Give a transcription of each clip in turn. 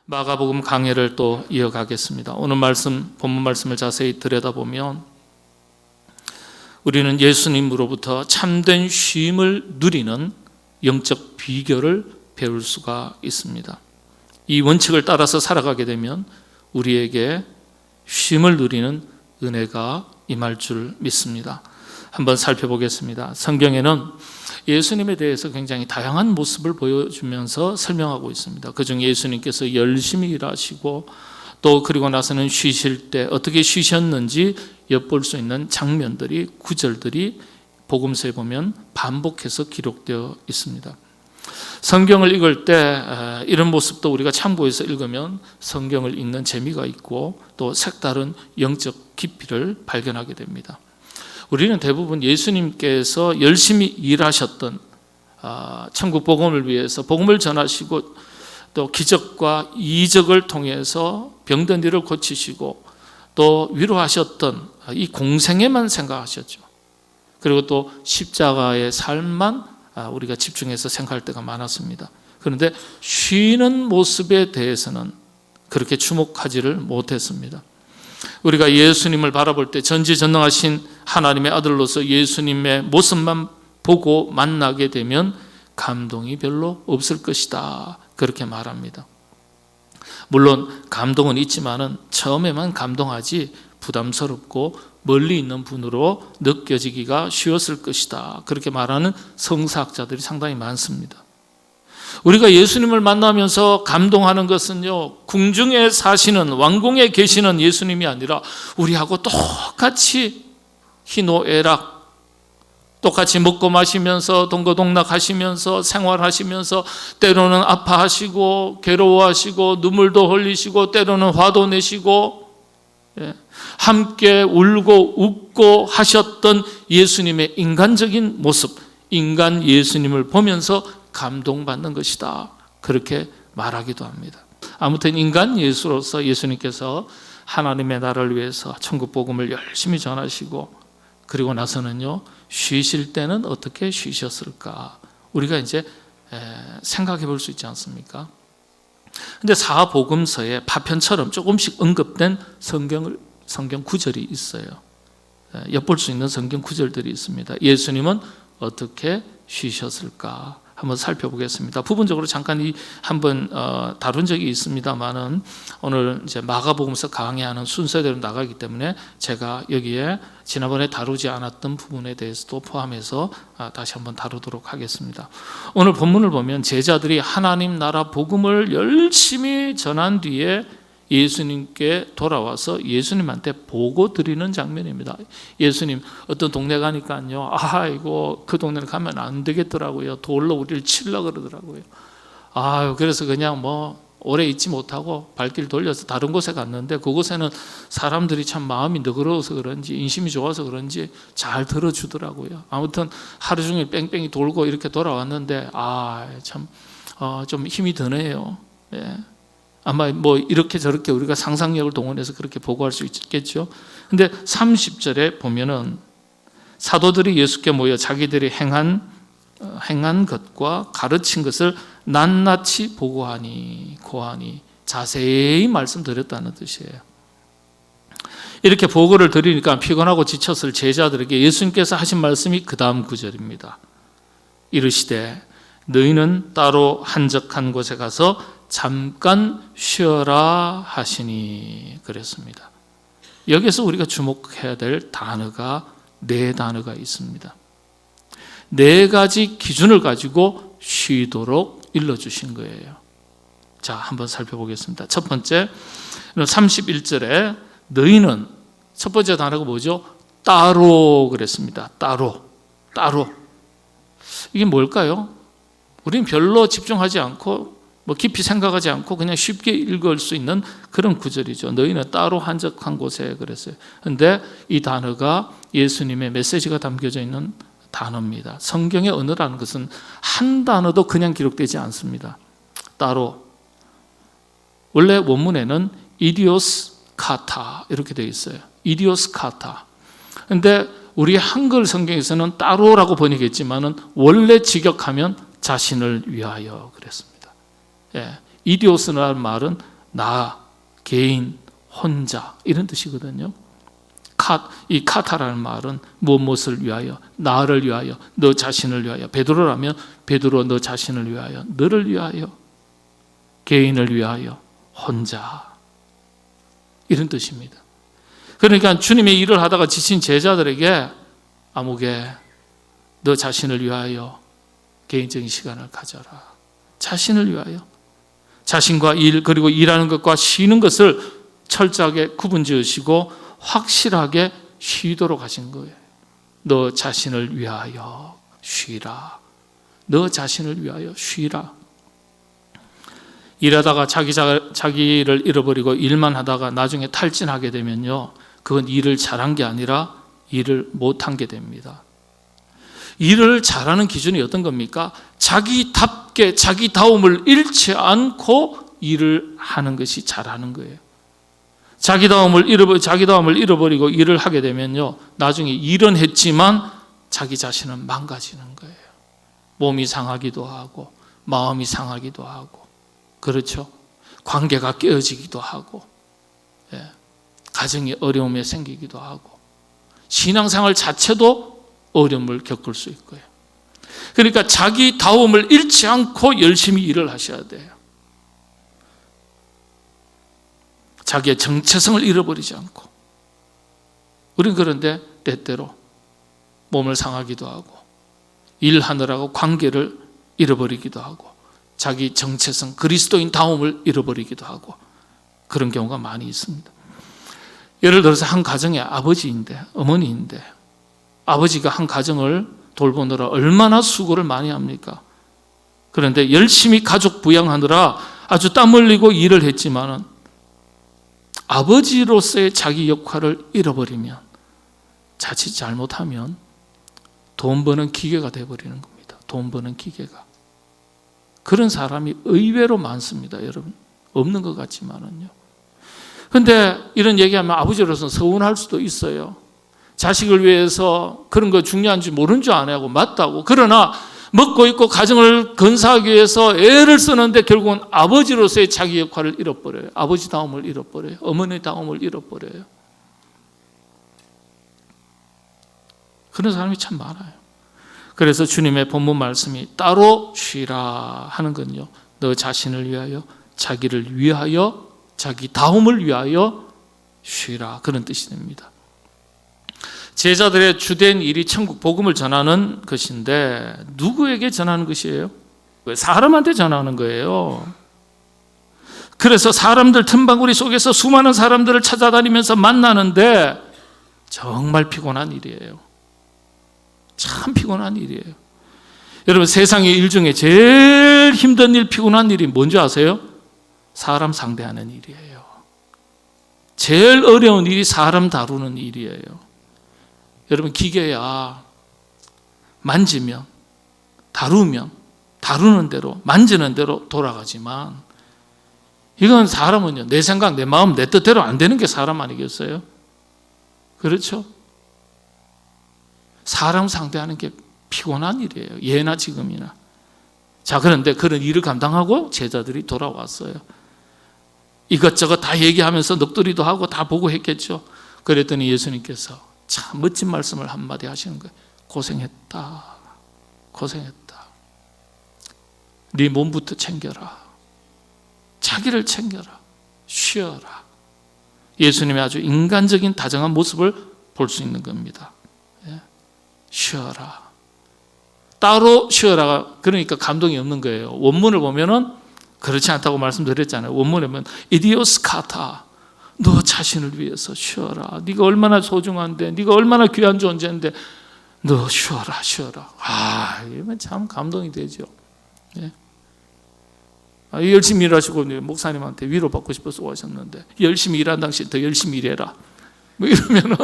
마가복음 강해를 또 이어가겠습니다. 오늘 본문 말씀을 자세히 들여다보면 우리는 예수님으로부터 참된 쉼을 누리는 영적 비결을 배울 수가 있습니다. 이 원칙을 따라서 살아가게 되면 우리에게 쉼을 누리는 은혜가 임할 줄 믿습니다. 한번 살펴보겠습니다. 성경에는 예수님에 대해서 굉장히 다양한 모습을 보여주면서 설명하고 있습니다. 그중 예수님께서 열심히 일하시고 또 그리고 나서는 쉬실 때 어떻게 쉬셨는지 엿볼 수 있는 장면들이, 구절들이 복음서에 보면 반복해서 기록되어 있습니다. 성경을 읽을 때 이런 모습도 우리가 참고해서 읽으면 성경을 읽는 재미가 있고 또 색다른 영적 깊이를 발견하게 됩니다. 우리는 대부분 예수님께서 열심히 일하셨던 천국 복음을 위해서 복음을 전하시고 또 기적과 이적을 통해서 병든 이를 고치시고 또 위로하셨던 이 공생애만 생각하셨죠. 그리고 또 십자가의 삶만 우리가 집중해서 생각할 때가 많았습니다. 그런데 쉬는 모습에 대해서는 그렇게 주목하지를 못했습니다. 우리가 예수님을 바라볼 때 전지전능하신 하나님의 아들로서 예수님의 모습만 보고 만나게 되면 감동이 별로 없을 것이다, 그렇게 말합니다. 물론 감동은 있지만은 처음에만 감동하지 부담스럽고 멀리 있는 분으로 느껴지기가 쉬웠을 것이다, 그렇게 말하는 성사학자들이 상당히 많습니다. 우리가 예수님을 만나면서 감동하는 것은요, 궁중에 사시는, 왕궁에 계시는 예수님이 아니라 우리하고 똑같이 희노애락, 똑같이 먹고 마시면서 동거동락하시면서 생활하시면서 때로는 아파하시고 괴로워하시고 눈물도 흘리시고 때로는 화도 내시고 함께 울고 웃고 하셨던 예수님의 인간적인 모습, 인간 예수님을 보면서 감동받는 것이다, 그렇게 말하기도 합니다. 아무튼 인간 예수로서 예수님께서 하나님의 나라를 위해서 천국 복음을 열심히 전하시고 그리고 나서는요, 쉬실 때는 어떻게 쉬셨을까, 우리가 이제 생각해 볼 수 있지 않습니까? 근데 사복음서에 파편처럼 조금씩 언급된 성경 구절이 있어요. 엿볼 수 있는 성경 구절들이 있습니다. 예수님은 어떻게 쉬셨을까 한번 살펴보겠습니다. 부분적으로 잠깐 한번 다룬 적이 있습니다만은 오늘 이제 마가복음서 강의하는 순서대로 나가기 때문에 제가 여기에 지난번에 다루지 않았던 부분에 대해서도 포함해서 다시 한번 다루도록 하겠습니다. 오늘 본문을 보면 제자들이 하나님 나라 복음을 열심히 전한 뒤에 예수님께 돌아와서 예수님한테 보고 드리는 장면입니다. 예수님 어떤 동네 가니까요, 아이고 그 동네를 가면 안 되겠더라고요. 돌로 우리를 치려고 그러더라고요. 그래서 그냥 오래 있지 못하고 발길 돌려서 다른 곳에 갔는데 그곳에는 사람들이 참 마음이 너그러워서 그런지 인심이 좋아서 그런지 잘 들어주더라고요. 아무튼 하루 종일 뺑뺑이 돌고 이렇게 돌아왔는데 참 좀 힘이 드네요. 예. 아마 이렇게 저렇게 우리가 상상력을 동원해서 그렇게 보고할 수 있겠죠. 근데 30절에 보면은 사도들이 예수께 모여 자기들이 행한 것과 가르친 것을 낱낱이 보고하니 고하니, 자세히 말씀드렸다는 뜻이에요. 이렇게 보고를 드리니까 피곤하고 지쳤을 제자들에게 예수님께서 하신 말씀이 그 다음 구절입니다. 이르시되 너희는 따로 한적한 곳에 가서 잠깐 쉬어라 하시니, 그랬습니다. 여기서 우리가 주목해야 될 단어가 네 단어가 있습니다. 네 가지 기준을 가지고 쉬도록 일러주신 거예요. 자, 한번 살펴보겠습니다. 첫 번째, 31절에 너희는, 첫 번째 단어가 뭐죠? 따로 그랬습니다. 따로. 이게 뭘까요? 우리는 별로 집중하지 않고 깊이 생각하지 않고 그냥 쉽게 읽을 수 있는 그런 구절이죠. 너희는 따로 한적한 곳에, 그랬어요. 그런데 이 단어가 예수님의 메시지가 담겨져 있는 단어입니다. 성경의 언어라는 것은 한 단어도 그냥 기록되지 않습니다. 따로. 원래 원문에는 이디오스 카타 이렇게 되어 있어요. 이디오스 카타. 그런데 우리 한글 성경에서는 따로라고 번역했지만은 원래 직역하면 자신을 위하여 그랬습니다. 이디오스라는 말은 나, 개인, 혼자 이런 뜻이거든요. 이 카타라는 말은 무엇을 위하여, 나를 위하여, 너 자신을 위하여. 베드로라면 베드로 너 자신을 위하여, 너를 위하여, 개인을 위하여, 혼자 이런 뜻입니다. 그러니까 주님의 일을 하다가 지친 제자들에게 아무개 너 자신을 위하여 개인적인 시간을 가져라. 자신을 위하여. 자신과 일 그리고 일하는 것과 쉬는 것을 철저하게 구분지으시고 확실하게 쉬도록 하신 거예요. 너 자신을 위하여 쉬라. 너 자신을 위하여 쉬라. 일하다가 자기를 잃어버리고 일만 하다가 나중에 탈진하게 되면요, 그건 일을 잘한 게 아니라 일을 못한 게 됩니다. 일을 잘하는 기준이 어떤 겁니까? 자기답게 자기다움을 잃지 않고 일을 하는 것이 잘하는 거예요. 자기다움을 잃어버리고 일을 하게 되면요, 나중에 일은 했지만 자기 자신은 망가지는 거예요. 몸이 상하기도 하고 마음이 상하기도 하고, 그렇죠? 관계가 깨어지기도 하고, 가정이 어려움이 생기기도 하고, 신앙생활 자체도 어려움을 겪을 수 있고요. 그러니까 자기다움을 잃지 않고 열심히 일을 하셔야 돼요. 자기의 정체성을 잃어버리지 않고. 우린 그런데 때때로 몸을 상하기도 하고 일하느라고 관계를 잃어버리기도 하고 자기 정체성, 그리스도인 다움을 잃어버리기도 하고 그런 경우가 많이 있습니다. 예를 들어서 한 가정의 아버지인데, 어머니인데, 아버지가 한 가정을 돌보느라 얼마나 수고를 많이 합니까? 그런데 열심히 가족 부양하느라 아주 땀 흘리고 일을 했지만은 아버지로서의 자기 역할을 잃어버리면, 자칫 잘못하면 돈 버는 기계가 되어버리는 겁니다. 돈 버는 기계가. 그런 사람이 의외로 많습니다, 여러분. 없는 것 같지만은요. 그런데 이런 얘기하면 아버지로서는 서운할 수도 있어요. 자식을 위해서 그런 거 중요한지 모르는 줄 아냐고, 맞다고. 그러나 먹고 있고 가정을 건사하기 위해서 애를 쓰는데 결국은 아버지로서의 자기 역할을 잃어버려요. 아버지 다움을 잃어버려요. 어머니 다움을 잃어버려요. 그런 사람이 참 많아요. 그래서 주님의 본문 말씀이 따로 쉬라 하는 건요, 너 자신을 위하여, 자기를 위하여, 자기 다움을 위하여 쉬라, 그런 뜻이 됩니다. 제자들의 주된 일이 천국 복음을 전하는 것인데 누구에게 전하는 것이에요? 사람한테 전하는 거예요. 그래서 사람들 틈바구니 속에서 수많은 사람들을 찾아다니면서 만나는데 정말 피곤한 일이에요. 참 피곤한 일이에요. 여러분, 세상의 일 중에 제일 힘든 일, 피곤한 일이 뭔지 아세요? 사람 상대하는 일이에요. 제일 어려운 일이 사람 다루는 일이에요. 여러분, 기계야 만지면, 다루면, 다루는 대로, 만지는 대로 돌아가지만 이건 사람은요, 내 생각, 내 마음, 내 뜻대로 안 되는 게 사람 아니겠어요? 그렇죠? 사람 상대하는 게 피곤한 일이에요. 예나 지금이나. 자, 그런데 그런 일을 감당하고 제자들이 돌아왔어요. 이것저것 다 얘기하면서 넋두리도 하고 다 보고 했겠죠. 그랬더니 예수님께서 참 멋진 말씀을 한마디 하시는 거예요. 고생했다. 고생했다. 네 몸부터 챙겨라. 자기를 챙겨라. 쉬어라. 예수님의 아주 인간적인 다정한 모습을 볼 수 있는 겁니다. 쉬어라. 따로 쉬어라. 그러니까 감동이 없는 거예요. 원문을 보면은 그렇지 않다고 말씀드렸잖아요. 원문에 보면 이디오스카타, 너 자신을 위해서 쉬어라. 네가 얼마나 소중한데, 네가 얼마나 귀한 존재인데 너 쉬어라, 쉬어라. 이러면 참 감동이 되죠. 예. 열심히 일하시고 목사님한테 위로받고 싶어서 오셨는데 열심히 일한 당신 더 열심히 일해라. 뭐 이러면은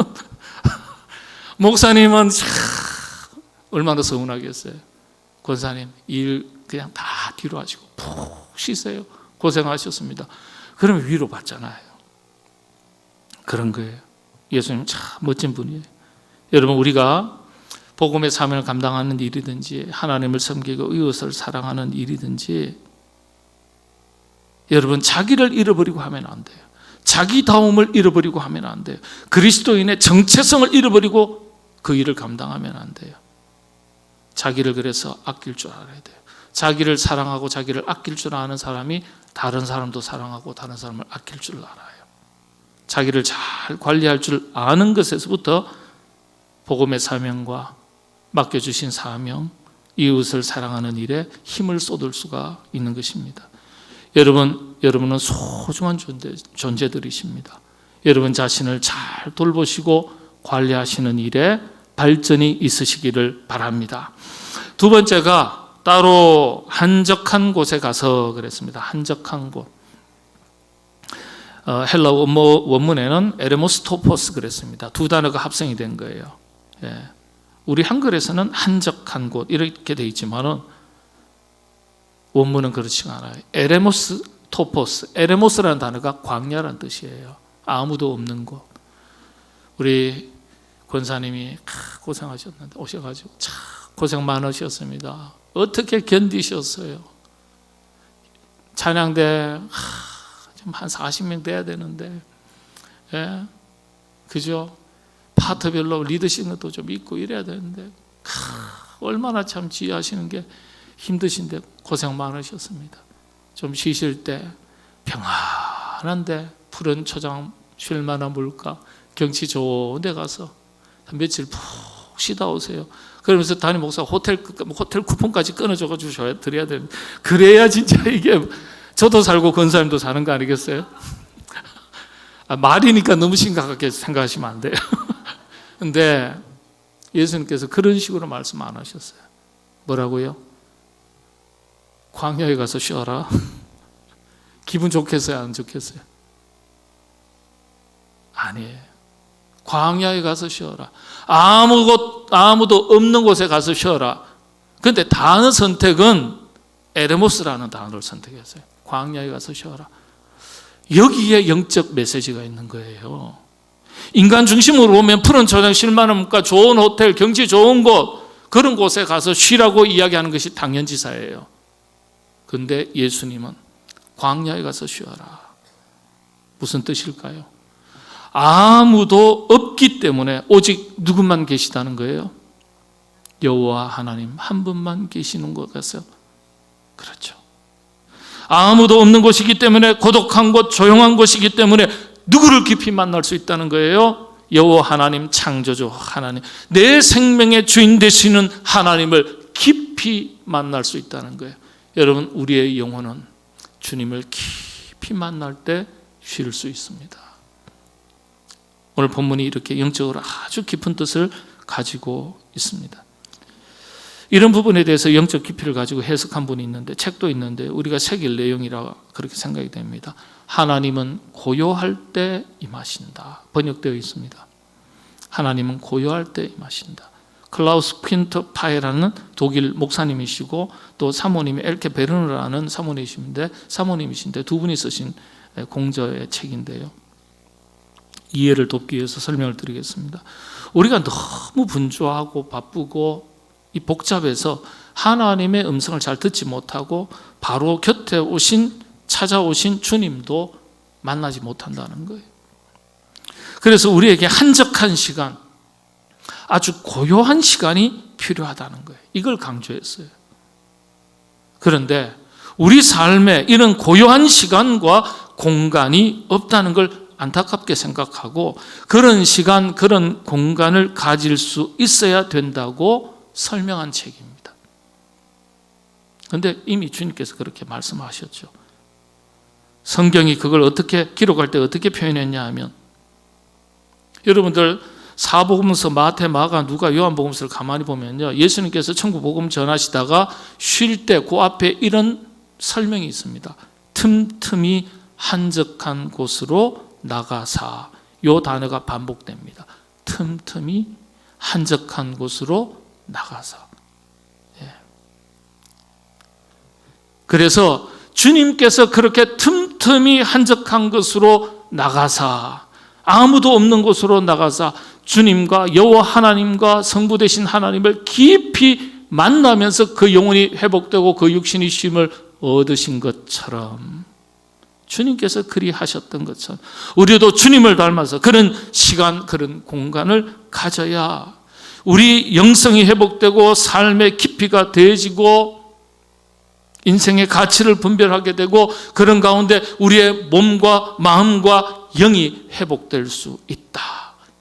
목사님은 얼마나 서운하겠어요. 권사님, 일 그냥 다 뒤로 하시고 푹 쉬세요. 고생하셨습니다. 그러면 위로받잖아요. 그런 거예요. 예수님 참 멋진 분이에요. 여러분, 우리가 복음의 사명을 감당하는 일이든지 하나님을 섬기고 이웃을 사랑하는 일이든지 여러분, 자기를 잃어버리고 하면 안 돼요. 자기다움을 잃어버리고 하면 안 돼요. 그리스도인의 정체성을 잃어버리고 그 일을 감당하면 안 돼요. 자기를 그래서 아낄 줄 알아야 돼요. 자기를 사랑하고 자기를 아낄 줄 아는 사람이 다른 사람도 사랑하고 다른 사람을 아낄 줄 알아요. 자기를 잘 관리할 줄 아는 것에서부터 복음의 사명과 맡겨주신 사명, 이웃을 사랑하는 일에 힘을 쏟을 수가 있는 것입니다. 여러분은 소중한 존재들이십니다. 여러분 자신을 잘 돌보시고 관리하시는 일에 발전이 있으시기를 바랍니다. 두 번째가 따로 한적한 곳에 가서 그랬습니다. 한적한 곳. 헬라 원문에는 에레모스토포스 그랬습니다. 두 단어가 합성이 된 거예요. 예. 우리 한글에서는 한적한 곳 이렇게 되어 있지만은 원문은 그렇지 않아요. 에레모스토포스, 에레모스라는 단어가 광야라는 뜻이에요. 아무도 없는 곳. 우리 권사님이 고생하셨는데 오셔가지고 참 고생 많으셨습니다. 어떻게 견디셨어요? 찬양대 좀 한 40명 돼야 되는데, 예? 그죠? 파트별로 리더십도 좀 있고 이래야 되는데 얼마나 참 지휘하시는 게 힘드신데 고생 많으셨습니다. 좀 쉬실 때 평안한데 푸른 초장, 쉴만한 물가, 경치 좋은 데 가서 한 며칠 푹 쉬다 오세요. 그러면서 담임 목사가 호텔 쿠폰까지 끊어줘가지고 드려야 되는데, 그래야 진짜 이게 저도 살고 권사님도 사는 거 아니겠어요? 말이니까 너무 심각하게 생각하시면 안 돼요. 근데 예수님께서 그런 식으로 말씀 안 하셨어요. 뭐라고요? 광야에 가서 쉬어라. 기분 좋겠어요? 안 좋겠어요? 아니에요. 광야에 가서 쉬어라. 아무도 없는 곳에 가서 쉬어라. 그런데 단어 선택은 에레모스라는 단어를 선택했어요. 광야에 가서 쉬어라. 여기에 영적 메시지가 있는 거예요. 인간 중심으로 보면 푸른 초장, 쉴만한 물가, 좋은 호텔, 경치 좋은 곳, 그런 곳에 가서 쉬라고 이야기하는 것이 당연지사예요. 그런데 예수님은 광야에 가서 쉬어라. 무슨 뜻일까요? 아무도 없기 때문에 오직 누구만 계시다는 거예요? 여호와 하나님 한 분만 계시는 곳에서. 그렇죠. 아무도 없는 곳이기 때문에, 고독한 곳, 조용한 곳이기 때문에 누구를 깊이 만날 수 있다는 거예요? 여호와 하나님, 창조주 하나님, 내 생명의 주인 되시는 하나님을 깊이 만날 수 있다는 거예요. 여러분, 우리의 영혼은 주님을 깊이 만날 때 쉴 수 있습니다. 오늘 본문이 이렇게 영적으로 아주 깊은 뜻을 가지고 있습니다. 이런 부분에 대해서 영적 깊이를 가지고 해석한 분이 있는데, 책도 있는데 우리가 새길 내용이라 그렇게 생각이 됩니다. 하나님은 고요할 때 임하신다. 번역되어 있습니다. 하나님은 고요할 때 임하신다. 클라우스 퀸터 파에라는 독일 목사님이시고 또 사모님이 엘케 베르너라는 사모님이신데 두 분이 쓰신 공저의 책인데요. 이해를 돕기 위해서 설명을 드리겠습니다. 우리가 너무 분주하고 바쁘고 이 복잡해서 하나님의 음성을 잘 듣지 못하고 바로 곁에 찾아오신 주님도 만나지 못한다는 거예요. 그래서 우리에게 한적한 시간, 아주 고요한 시간이 필요하다는 거예요. 이걸 강조했어요. 그런데 우리 삶에 이런 고요한 시간과 공간이 없다는 걸 안타깝게 생각하고, 그런 시간, 그런 공간을 가질 수 있어야 된다고 설명한 책입니다. 그런데 이미 주님께서 그렇게 말씀하셨죠. 성경이 그걸 어떻게 기록할 때 어떻게 표현했냐 하면, 여러분들 사복음서 마태, 마가, 누가, 요한복음서를 가만히 보면요, 예수님께서 천국 복음 전하시다가 쉴 때 그 앞에 이런 설명이 있습니다. 틈틈이 한적한 곳으로 나가사. 이 단어가 반복됩니다. 틈틈이 한적한 곳으로 나가사. 예. 그래서 주님께서 그렇게 틈틈이 한적한 곳으로 나가사, 아무도 없는 곳으로 나가사 주님과 여호와 하나님과 성부 되신 하나님을 깊이 만나면서 그 영혼이 회복되고 그 육신이 쉼을 얻으신 것처럼 주님께서 그리 하셨던 것처럼 우리도 주님을 닮아서 그런 시간, 그런 공간을 가져야 우리 영성이 회복되고 삶의 깊이가 더해지고 인생의 가치를 분별하게 되고 그런 가운데 우리의 몸과 마음과 영이 회복될 수 있다.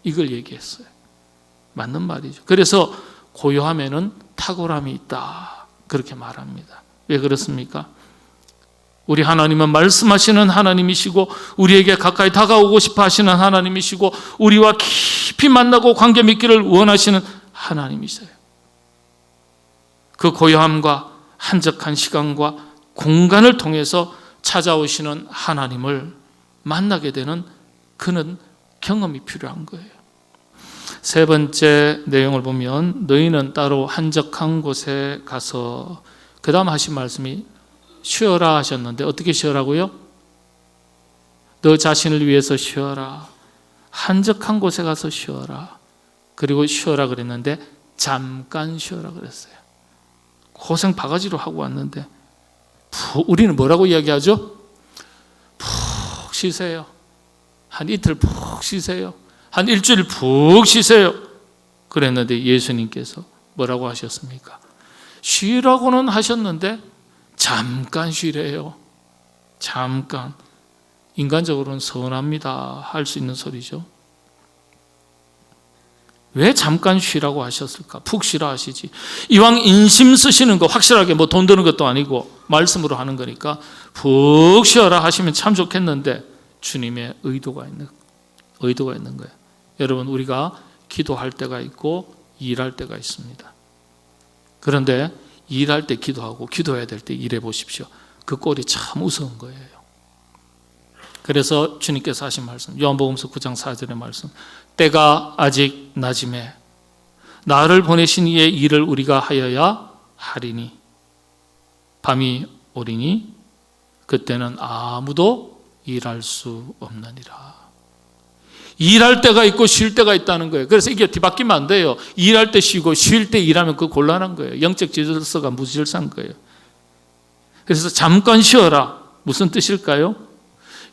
이걸 얘기했어요. 맞는 말이죠. 그래서 고요함에는 탁월함이 있다. 그렇게 말합니다. 왜 그렇습니까? 우리 하나님은 말씀하시는 하나님이시고 우리에게 가까이 다가오고 싶어 하시는 하나님이시고 우리와 깊이 만나고 관계 맺기를 원하시는 하나님이세요. 그 고요함과 한적한 시간과 공간을 통해서 찾아오시는 하나님을 만나게 되는 그런 경험이 필요한 거예요. 세 번째 내용을 보면 너희는 따로 한적한 곳에 가서, 그 다음 하신 말씀이 쉬어라 하셨는데 어떻게 쉬어라고요? 너 자신을 위해서 쉬어라. 한적한 곳에 가서 쉬어라. 그리고 쉬어라 그랬는데 잠깐 쉬어라 그랬어요. 고생 바가지로 하고 왔는데 우리는 뭐라고 이야기하죠? 푹 쉬세요. 한 이틀 푹 쉬세요. 한 일주일 푹 쉬세요. 그랬는데 예수님께서 뭐라고 하셨습니까? 쉬라고는 하셨는데 잠깐 쉬래요. 잠깐. 인간적으로는 서운합니다. 할 수 있는 소리죠. 왜 잠깐 쉬라고 하셨을까? 푹 쉬라 하시지. 이왕 인심 쓰시는 거 확실하게 뭐 돈 드는 것도 아니고 말씀으로 하는 거니까 푹 쉬어라 하시면 참 좋겠는데 주님의 의도가 있는 거예요. 여러분, 우리가 기도할 때가 있고 일할 때가 있습니다. 그런데 일할 때 기도하고 기도해야 될 때 일해 보십시오. 그 꼴이 참 우스운 거예요. 그래서 주님께서 하신 말씀, 요한복음서 9장 4절의 말씀, 때가 아직 낮음에 나를 보내신 이의 일을 우리가 하여야 하리니 밤이 오리니 그때는 아무도 일할 수 없느니라. 일할 때가 있고 쉴 때가 있다는 거예요. 그래서 이게 뒤바뀌면 안 돼요. 일할 때 쉬고 쉴 때 일하면 그거 곤란한 거예요. 영적 질서가 무질서한 거예요. 그래서 잠깐 쉬어라. 무슨 뜻일까요?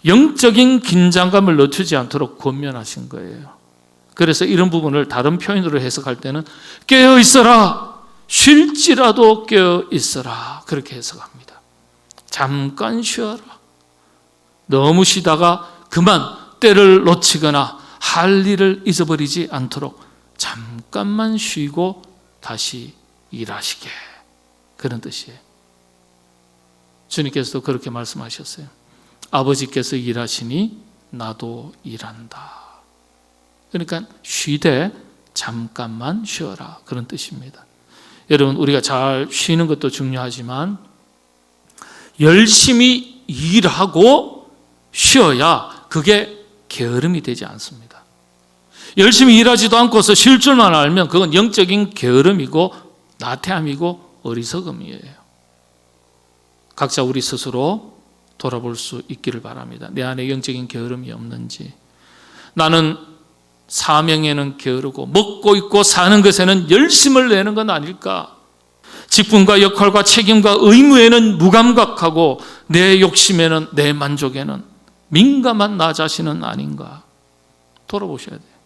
영적인 긴장감을 늦추지 않도록 권면하신 거예요. 그래서 이런 부분을 다른 표현으로 해석할 때는 깨어 있어라. 쉴지라도 깨어 있어라. 그렇게 해석합니다. 잠깐 쉬어라. 너무 쉬다가 그만 때를 놓치거나 할 일을 잊어버리지 않도록 잠깐만 쉬고 다시 일하시게. 그런 뜻이에요. 주님께서도 그렇게 말씀하셨어요. 아버지께서 일하시니 나도 일한다. 그러니까 쉬되 잠깐만 쉬어라. 그런 뜻입니다. 여러분, 우리가 잘 쉬는 것도 중요하지만 열심히 일하고 쉬어야 그게 게으름이 되지 않습니다. 열심히 일하지도 않고서 쉴 줄만 알면 그건 영적인 게으름이고 나태함이고 어리석음이에요. 각자 우리 스스로 돌아볼 수 있기를 바랍니다. 내 안에 영적인 게으름이 없는지. 나는 사명에는 게으르고 먹고 있고 사는 것에는 열심을 내는 건 아닐까? 직분과 역할과 책임과 의무에는 무감각하고 내 욕심에는, 내 만족에는 민감한 나 자신은 아닌가? 돌아보셔야 돼요.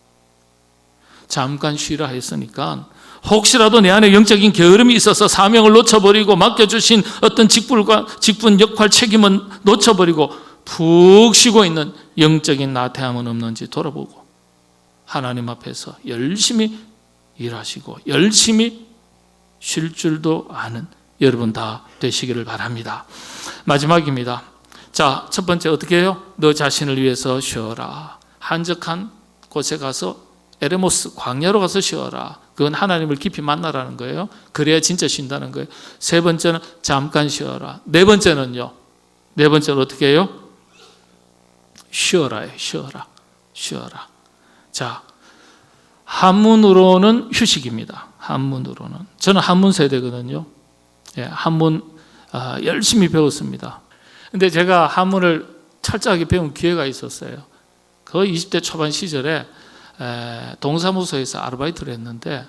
잠깐 쉬라 했으니까 혹시라도 내 안에 영적인 게으름이 있어서 사명을 놓쳐버리고 맡겨주신 어떤 직분, 역할, 책임은 놓쳐버리고 푹 쉬고 있는 영적인 나태함은 없는지 돌아보고 하나님 앞에서 열심히 일하시고 열심히 쉴 줄도 아는 여러분 다 되시기를 바랍니다. 마지막입니다. 자, 첫 번째 어떻게 해요? 너 자신을 위해서 쉬어라. 한적한 곳에 가서 에레모스 광야로 가서 쉬어라. 그건 하나님을 깊이 만나라는 거예요. 그래야 진짜 쉰다는 거예요. 세 번째는 잠깐 쉬어라. 네 번째는요. 네 번째는 어떻게 해요? 쉬어라예요. 쉬어라. 자, 한문으로는 휴식입니다. 한문으로는. 저는 한문 세대거든요. 예, 한문 열심히 배웠습니다. 근데 제가 한문을 철저하게 배운 기회가 있었어요. 거의 20대 초반 시절에 동사무소에서 아르바이트를 했는데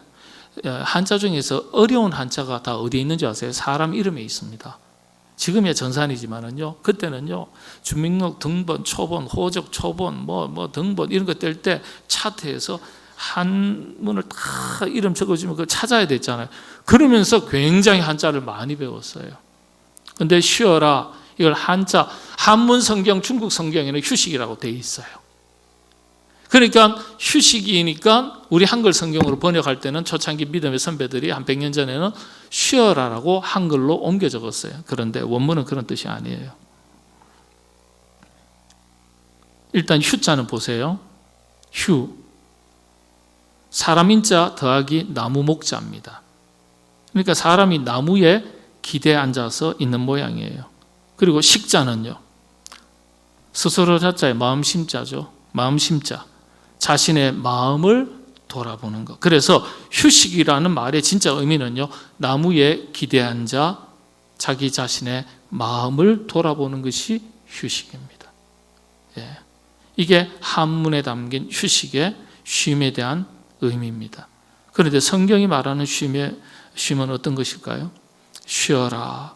한자 중에서 어려운 한자가 다 어디에 있는지 아세요? 사람 이름에 있습니다. 지금의 전산이지만은요, 그때는요, 주민등록 등본, 초본, 호적 초본, 등본 이런 거 뗄 때 차트에서 한문을 다 이름 적어주면 그걸 찾아야 됐잖아요. 그러면서 굉장히 한자를 많이 배웠어요. 근데 쉬어라, 이걸 한자, 한문 성경, 중국 성경에는 휴식이라고 되어 있어요. 그러니까 휴식이니까 우리 한글 성경으로 번역할 때는 초창기 믿음의 선배들이 한 100년 전에는 쉬어라라고 한글로 옮겨 적었어요. 그런데 원문은 그런 뜻이 아니에요. 일단 휴자는 보세요. 휴, 사람 인자 더하기 나무 목자입니다. 그러니까 사람이 나무에 기대에 앉아서 있는 모양이에요. 그리고 식자는요, 스스로 자자의 마음심자죠. 마음심자, 자신의 마음을 돌아보는 것. 그래서 휴식이라는 말의 진짜 의미는요, 나무에 기대에 앉아 자기 자신의 마음을 돌아보는 것이 휴식입니다. 예. 이게 한문에 담긴 휴식의 쉼에 대한 의미입니다. 그런데 성경이 말하는 쉼은 어떤 것일까요? 쉬어라,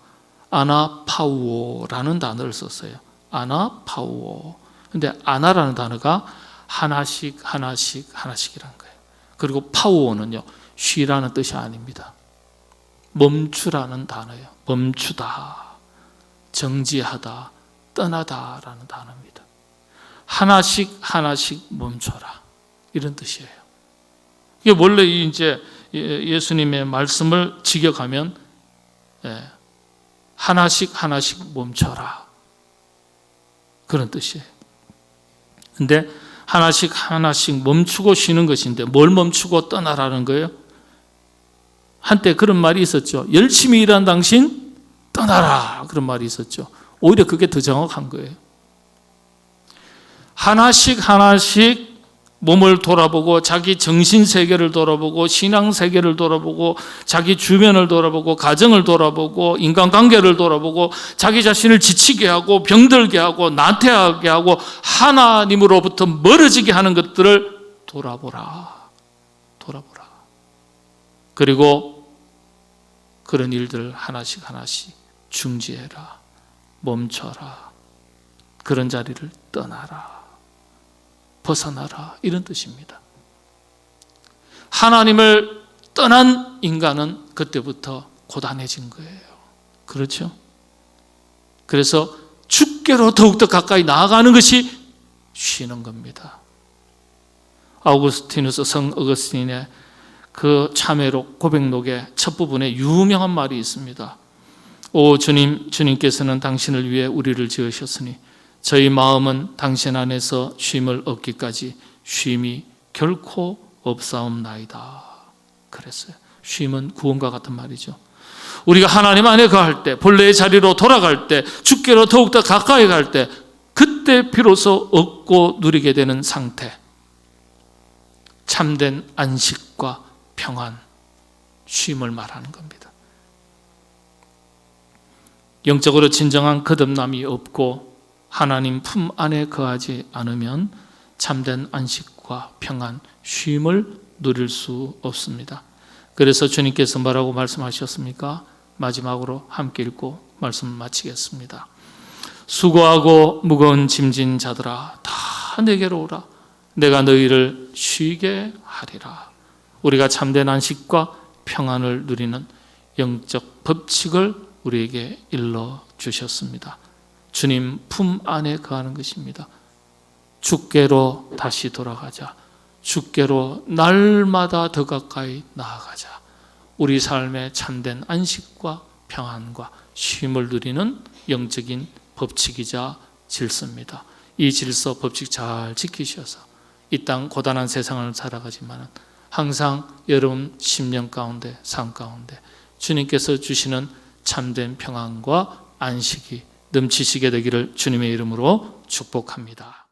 아나파우오라는 단어를 썼어요. 아나파우오. 근데 아나라는 단어가 하나씩 하나씩이라는 거예요. 그리고 파우오는요, 쉬라는 뜻이 아닙니다. 멈추라는 단어예요. 멈추다, 정지하다, 떠나다라는 단어입니다. 하나씩 멈춰라, 이런 뜻이에요. 이게 원래 이제 예수님의 말씀을 직역하면 하나씩 멈춰라, 그런 뜻이에요. 근데 하나씩 멈추고 쉬는 것인데 뭘 멈추고 떠나라는 거예요? 한때 그런 말이 있었죠. 열심히 일한 당신 떠나라, 그런 말이 있었죠. 오히려 그게 더 정확한 거예요. 하나씩 몸을 돌아보고 자기 정신세계를 돌아보고 신앙세계를 돌아보고 자기 주변을 돌아보고 가정을 돌아보고 인간관계를 돌아보고 자기 자신을 지치게 하고 병들게 하고 나태하게 하고 하나님으로부터 멀어지게 하는 것들을 돌아보라. 그리고 그런 일들을 하나씩 중지해라, 멈춰라, 그런 자리를 떠나라, 벗어나라, 이런 뜻입니다. 하나님을 떠난 인간은 그때부터 고단해진 거예요. 그렇죠? 그래서 주께로 더욱더 가까이 나아가는 것이 쉬는 겁니다. 성 어거스틴의 그 참회록 고백록의 첫 부분에 유명한 말이 있습니다. 오 주님, 주님께서는 당신을 위해 우리를 지으셨으니 저희 마음은 당신 안에서 쉼을 얻기까지 쉼이 결코 없사옵나이다, 그랬어요. 쉼은 구원과 같은 말이죠. 우리가 하나님 안에 거할 때, 본래의 자리로 돌아갈 때, 주께로 더욱더 가까이 갈 때, 그때 비로소 얻고 누리게 되는 상태, 참된 안식과 평안, 쉼을 말하는 겁니다. 영적으로 진정한 거듭남이 없고 하나님 품 안에 거하지 않으면 참된 안식과 평안, 쉼을 누릴 수 없습니다. 그래서 주님께서 뭐라고 말씀하셨습니까? 마지막으로 함께 읽고 말씀을 마치겠습니다. 수고하고 무거운 짐진 자들아, 다 내게로 오라. 내가 너희를 쉬게 하리라. 우리가 참된 안식과 평안을 누리는 영적 법칙을 우리에게 일러 주셨습니다. 주님 품 안에 거하는 것입니다. 주께로 다시 돌아가자. 주께로 날마다 더 가까이 나아가자. 우리 삶의 참된 안식과 평안과 쉼을 누리는 영적인 법칙이자 질서입니다. 이 질서 법칙 잘 지키셔서 이 땅 고단한 세상을 살아가지만 항상 여러분 심령 가운데, 삶 가운데 주님께서 주시는 참된 평안과 안식이 넘치시게 되기를 주님의 이름으로 축복합니다.